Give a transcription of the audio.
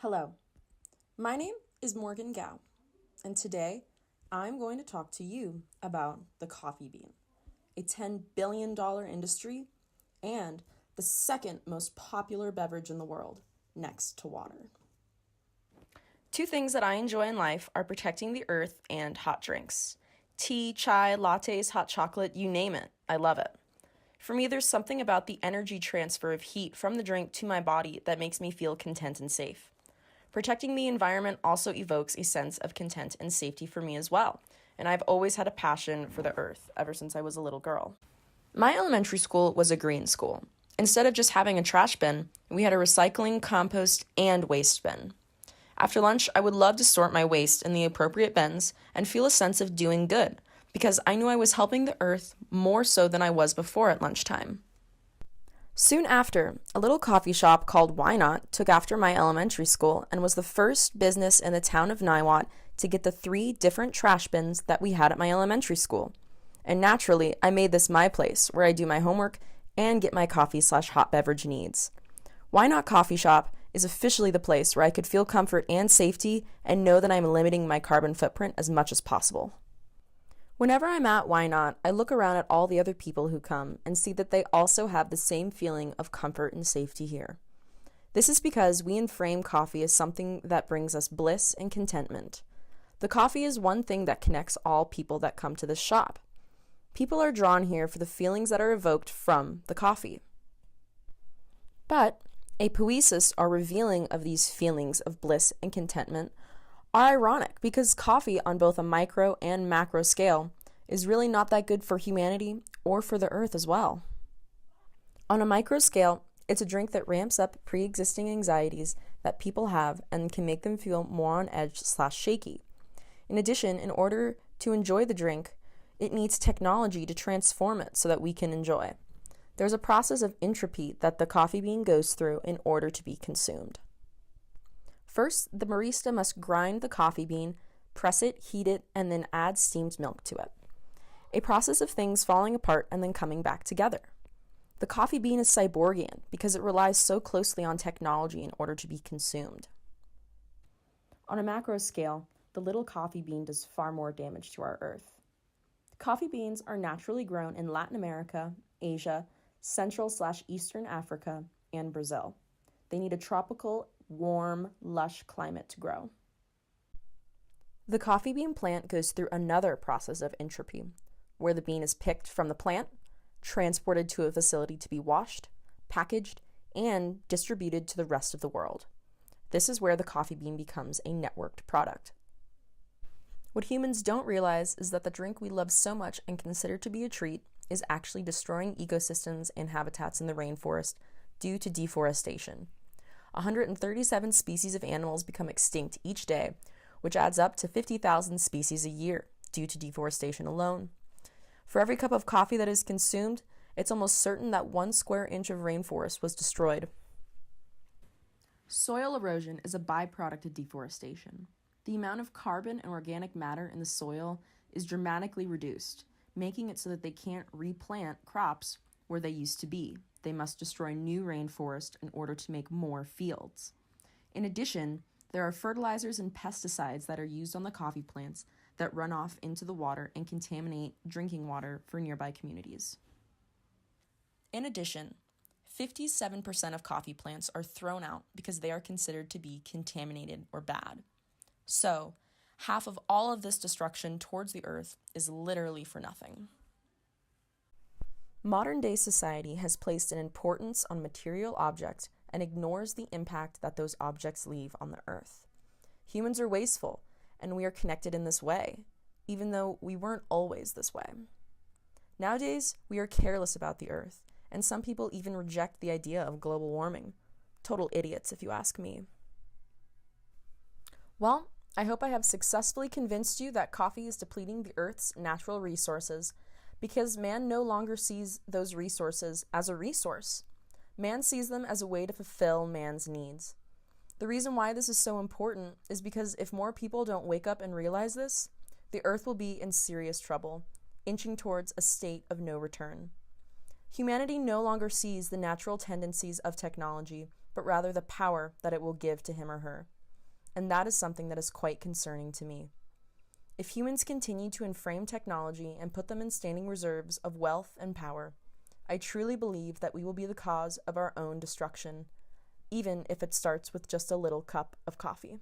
Hello, my name is Morganne Gau, and today I'm going to talk to you about the coffee bean, a $10 billion industry and the second most popular beverage in the world, next to water. Two things that I enjoy in life are protecting the earth and hot drinks. Tea, chai, lattes, hot chocolate, you name it, I love it. For me, there's something about the energy transfer of heat from the drink to my body that makes me feel content and safe. Protecting the environment also evokes a sense of content and safety for me as well, and I've always had a passion for the earth ever since I was a little girl. My elementary school was a green school. Instead of just having a trash bin, we had a recycling, compost, and waste bin. After lunch, I would love to sort my waste in the appropriate bins and feel a sense of doing good, because I knew I was helping the earth more so than I was before at lunchtime. Soon after, a little coffee shop called Why Not took after my elementary school and was the first business in the town of Niwot to get the 3 different trash bins that we had at my elementary school. And naturally, I made this my place where I do my homework and get my coffee/hot beverage needs. Why Not Coffee Shop is officially the place where I could feel comfort and safety and know that I'm limiting my carbon footprint as much as possible. Whenever I'm at Why Not, I look around at all the other people who come and see that they also have the same feeling of comfort and safety here. This is because we enframe coffee as something that brings us bliss and contentment. The coffee is one thing that connects all people that come to this shop. People are drawn here for the feelings that are evoked from the coffee. But a poesis or revealing of these feelings of bliss and contentment are ironic because coffee on both a micro and macro scale is really not that good for humanity or for the earth as well. On a micro scale, it's a drink that ramps up pre-existing anxieties that people have and can make them feel more on edge/shaky. In addition, in order to enjoy the drink, it needs technology to transform it so that we can enjoy. There's a process of entropy that the coffee bean goes through in order to be consumed. First, the barista must grind the coffee bean, press it, heat it, and then add steamed milk to it. A process of things falling apart and then coming back together. The coffee bean is cyborgian because it relies so closely on technology in order to be consumed. On a macro scale, the little coffee bean does far more damage to our earth. Coffee beans are naturally grown in Latin America, Asia, Central/Eastern Africa, and Brazil. They need a tropical, warm, lush climate to grow. The coffee bean plant goes through another process of entropy, where the bean is picked from the plant, transported to a facility to be washed, packaged, and distributed to the rest of the world. This is where the coffee bean becomes a networked product. What humans don't realize is that the drink we love so much and consider to be a treat is actually destroying ecosystems and habitats in the rainforest due to deforestation. 137 species of animals become extinct each day, which adds up to 50,000 species a year due to deforestation alone. For every cup of coffee that is consumed, it's almost certain that 1 square inch of rainforest was destroyed. Soil erosion is a byproduct of deforestation. The amount of carbon and organic matter in the soil is dramatically reduced, making it so that they can't replant crops where they used to be. They must destroy new rainforest in order to make more fields. In addition, there are fertilizers and pesticides that are used on the coffee plants that run off into the water and contaminate drinking water for nearby communities. In addition, 57% of coffee plants are thrown out because they are considered to be contaminated or bad. So, half of all of this destruction towards the earth is literally for nothing. Modern-day society has placed an importance on material objects and ignores the impact that those objects leave on the earth. Humans are wasteful, and we are connected in this way, even though we weren't always this way. Nowadays, we are careless about the earth, and some people even reject the idea of global warming. Total idiots, if you ask me. Well, I hope I have successfully convinced you that coffee is depleting the earth's natural resources, because man no longer sees those resources as a resource. Man sees them as a way to fulfill man's needs. The reason why this is so important is because if more people don't wake up and realize this, the earth will be in serious trouble, inching towards a state of no return. Humanity no longer sees the natural tendencies of technology but rather the power that it will give to him or her. And that is something that is quite concerning to me. If humans continue to enframe technology and put them in standing reserves of wealth and power, I truly believe that we will be the cause of our own destruction, even if it starts with just a little cup of coffee.